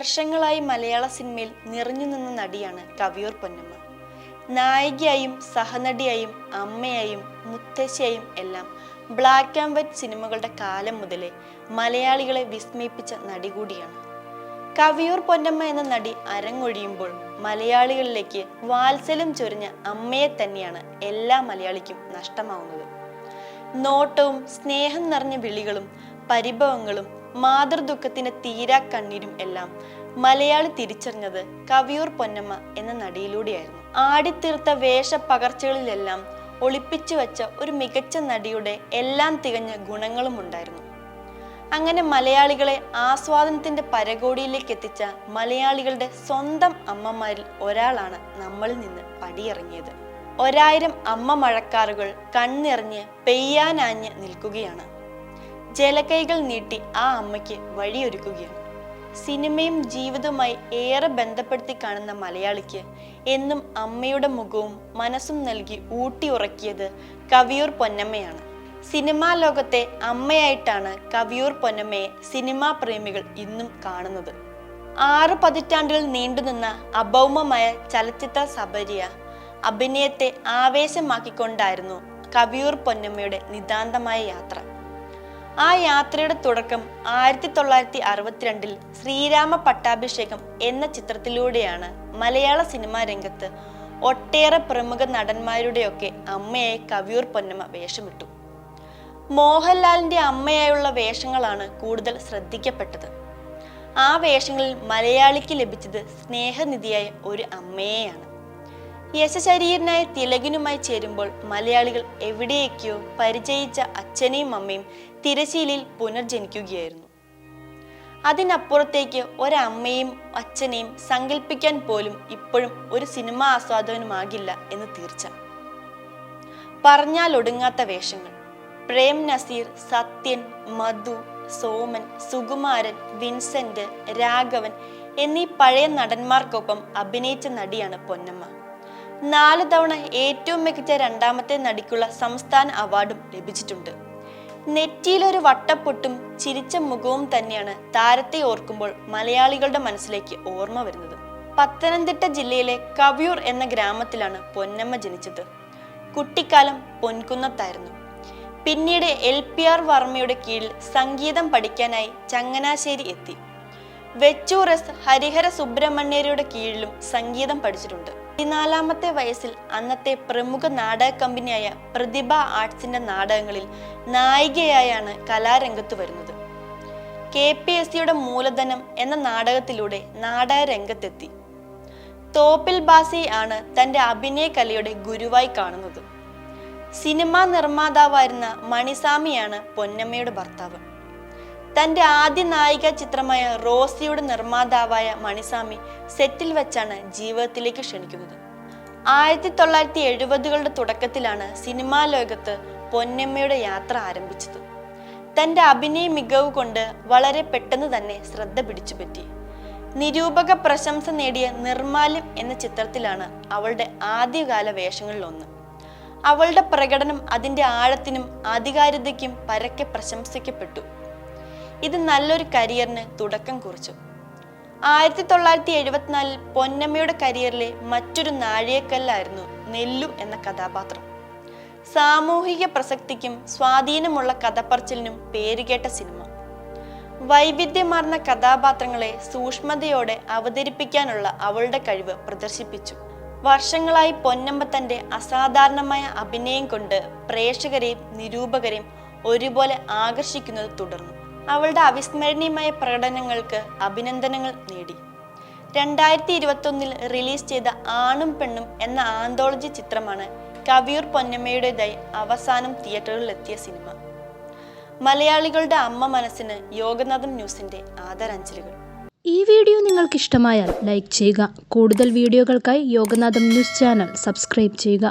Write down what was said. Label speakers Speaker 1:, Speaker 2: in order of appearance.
Speaker 1: വർഷങ്ങളായി മലയാള സിനിമയിൽ നിറഞ്ഞു നിന്ന നടിയാണ് കവിയൂർ പൊന്നമ്മ. നായികയായും സഹനടിയായും അമ്മയായും മുത്തശ്ശിയായും എല്ലാം ബ്ലാക്ക് ആൻഡ് വൈറ്റ് സിനിമകളുടെ കാലം മുതലേ മലയാളികളെ വിസ്മയിപ്പിച്ച നടി കൂടിയാണ്. കവിയൂർ പൊന്നമ്മ എന്ന നടി അരങ്ങൊഴിയുമ്പോൾ മലയാളികളിലേക്ക് വാത്സല്യം ചൊരിഞ്ഞ അമ്മയെ തന്നെയാണ് എല്ലാ മലയാളിക്കും നഷ്ടമാവുന്നത്. നോട്ടവും സ്നേഹം നിറഞ്ഞ വിളികളും പരിഭവങ്ങളും മാതൃദുഃഖത്തിന്റെ തീരാ കണ്ണീരും എല്ലാം മലയാളി തിരിച്ചറിഞ്ഞത് കവിയൂർ പൊന്നമ്മ എന്ന നടിയിലൂടെയായിരുന്നു. ആടിത്തീർത്ത വേഷപ്പകർച്ചകളിലെല്ലാം ഒളിപ്പിച്ചു വെച്ച ഒരു മികച്ച നടിയുടെ എല്ലാം തികഞ്ഞ ഗുണങ്ങളും ഉണ്ടായിരുന്നു. അങ്ങനെ മലയാളികളെ ആസ്വാദനത്തിന്റെ പരകോടിയിലേക്ക് എത്തിച്ച മലയാളികളുടെ സ്വന്തം അമ്മമാരിൽ ഒരാളാണ് നമ്മളിൽ നിന്ന് പടിയിറങ്ങിയത്. 1000 അമ്മ മഴക്കാറുകൾ കണ്ണിറഞ്ഞ് പെയ്യാനാഞ്ഞ് നിൽക്കുകയാണ്. ജലകൈകൾ നീട്ടി ആ അമ്മയ്ക്ക് വഴിയൊരുക്കുകയാണ്. സിനിമയും ജീവിതവുമായി ഏറെ ബന്ധപ്പെടുത്തി കാണുന്ന മലയാളിക്ക് എന്നും അമ്മയുടെ മുഖവും മനസ്സും നൽകി ഊട്ടി ഉറക്കിയത് കവിയൂർ പൊന്നമ്മയാണ്. സിനിമാ ലോകത്തെ അമ്മയായിട്ടാണ് കവിയൂർ പൊന്നമ്മയെ സിനിമാ പ്രേമികൾ ഇന്നും കാണുന്നത്. 6 പതിറ്റാണ്ടുകൾ നീണ്ടുനിന്ന അഭൗമമായ ചലച്ചിത്ര സബരിയ അഭിനയത്തെ ആവേശമാക്കിക്കൊണ്ടായിരുന്നു കവിയൂർ പൊന്നമ്മയുടെ നിതാന്തമായ യാത്ര. ആ യാത്രയുടെ തുടക്കം 1962 ശ്രീരാമ പട്ടാഭിഷേകം എന്ന ചിത്രത്തിലൂടെയാണ്. മലയാള സിനിമാ രംഗത്ത് ഒട്ടേറെ പ്രമുഖ നടന്മാരുടെയൊക്കെ അമ്മയായി കവിയൂർ പൊന്നമ്മ വേഷമിട്ടു. മോഹൻലാലിന്റെ അമ്മയായുള്ള വേഷങ്ങളാണ് കൂടുതൽ ശ്രദ്ധിക്കപ്പെട്ടത്. ആ വേഷങ്ങളിൽ മലയാളിക്ക് ലഭിച്ചത് സ്നേഹനിധിയായ ഒരു അമ്മയെയാണ്. യശശരീരനായ തിലകനുമായി ചേരുമ്പോൾ മലയാളികൾ എവിടെയൊക്കെയോ പരിചയിച്ച അച്ഛനെയും അമ്മയും തിരശീലയിൽ പുനർജനിക്കുകയായിരുന്നു. അതിനപ്പുറത്തേക്ക് ഒരമ്മയും അച്ഛനെയും സങ്കല്പിക്കാൻ പോലും ഇപ്പോഴും ഒരു സിനിമാ ആസ്വാദകനുമാകില്ല എന്ന് തീർച്ച. പറഞ്ഞാൽ ഒടുങ്ങാത്ത വേഷങ്ങൾ. പ്രേം നസീർ, സത്യൻ, മധു, സോമൻ, സുകുമാരൻ, വിൻസെന്റ്, രാഘവൻ എന്നീ പഴയ നടന്മാർക്കൊപ്പം അഭിനയിച്ച നടിയാണ് പൊന്നമ്മ. 4 തവണ ഏറ്റവും മികച്ച രണ്ടാമത്തെ നടിക്കുള്ള സംസ്ഥാന അവാർഡും ലഭിച്ചിട്ടുണ്ട്. നെറ്റിയിലൊരു വട്ടപ്പൊട്ടും ചിരിച്ച മുഖവും തന്നെയാണ് താരത്തെ ഓർക്കുമ്പോൾ മലയാളികളുടെ മനസ്സിലേക്ക് ഓർമ്മ വരുന്നത്. പത്തനംതിട്ട ജില്ലയിലെ കവിയൂർ എന്ന ഗ്രാമത്തിലാണ് പൊന്നമ്മ ജനിച്ചത്. കുട്ടിക്കാലം പൊൻകുന്നത്തായിരുന്നു. പിന്നീട് LPR വർമ്മയുടെ കീഴിൽ സംഗീതം പഠിക്കാനായി ചങ്ങനാശ്ശേരി എത്തി. വെച്ചൂർ S ഹരിഹര സുബ്രഹ്മണ്യരുടെ കീഴിലും സംഗീതം പഠിച്ചിട്ടുണ്ട്. 14-ാമത്തെ വയസ്സിൽ അന്നത്തെ പ്രമുഖ നാടക കമ്പനിയായ പ്രതിഭ ആർട്സിന്റെ നാടകങ്ങളിൽ നായികയായാണ് കലാരംഗത്ത് വരുന്നത്. KPSCയുടെ മൂലധനം എന്ന നാടകത്തിലൂടെ നാടക രംഗത്തെത്തി. തോപ്പിൽ ബാസി ആണ് തന്റെ അഭിനയ കലയുടെ ഗുരുവായി കാണുന്നത്. സിനിമാ നിർമ്മാതാവായിരുന്ന മണിസ്വാമിയാണ് പൊന്നമ്മയുടെ ഭർത്താവ്. തന്റെ ആദ്യ നായിക ചിത്രമായ റോസിയുടെ നിർമ്മാതാവായ മണിസ്വാമി സെറ്റിൽ വെച്ചാണ് ജീവിതത്തിലേക്ക് ക്ഷണിക്കുന്നത്. 1970കളുടെ തുടക്കത്തിലാണ് സിനിമാ ലോകത്ത് പൊന്നമ്മയുടെ യാത്ര ആരംഭിച്ചത്. തന്റെ അഭിനയ മികവ് കൊണ്ട് വളരെ പെട്ടെന്ന് തന്നെ ശ്രദ്ധ പിടിച്ചുപറ്റി. നിരൂപക പ്രശംസ നേടിയ നിർമാല്യം എന്ന ചിത്രത്തിലാണ് അവളുടെ ആദ്യകാല വേഷങ്ങളിലൊന്ന്. അവളുടെ പ്രകടനം അതിന്റെ ആഴത്തിനും ആധികാരികതയ്ക്കും പരക്കെ പ്രശംസിക്കപ്പെട്ടു. ഇത് നല്ലൊരു കരിയറിന് തുടക്കം കുറിച്ചു. 1974 പൊന്നമ്മയുടെ കരിയറിലെ മറ്റൊരു നാഴികക്കല്ലായിരുന്നു നെല്ലു എന്ന കഥാപാത്രം. സാമൂഹിക പ്രസക്തിക്കും സ്വാധീനമുള്ള കഥപറച്ചിലിനും പേരുകേട്ട സിനിമ. വൈവിധ്യമാർന്ന കഥാപാത്രങ്ങളെ സൂക്ഷ്മതയോടെ അവതരിപ്പിക്കാനുള്ള അവളുടെ കഴിവ് പ്രദർശിപ്പിച്ചു. വർഷങ്ങളായി പൊന്നമ്മ തന്റെ അസാധാരണമായ അഭിനയം കൊണ്ട് പ്രേക്ഷകരെയും നിരൂപകരെയും ഒരുപോലെ ആകർഷിക്കുന്നത് തുടർന്നു. അവളുടെ അവിസ്മരണീയമായ പ്രകടനങ്ങൾക്ക് അഭിനന്ദനങ്ങൾ നേടി. 2021 റിലീസ് ചെയ്ത ആണും പെണ്ണും എന്ന ആന്തോളജി ചിത്രമാണ് കവിയൂർ പൊന്നമ്മയുടേതായി അവസാനം തിയേറ്ററുകളിലെത്തിയ സിനിമ. മലയാളികളുടെ അമ്മ മനസ്സിന് യോഗനാഥം ന്യൂസിന്റെ ആദരാഞ്ജലികൾ.
Speaker 2: ഈ വീഡിയോ നിങ്ങൾക്ക് ഇഷ്ടമായാൽ ലൈക്ക് ചെയ്യുക. കൂടുതൽ വീഡിയോകൾക്കായി യോഗനാഥം ന്യൂസ് ചാനൽ സബ്സ്ക്രൈബ് ചെയ്യുക.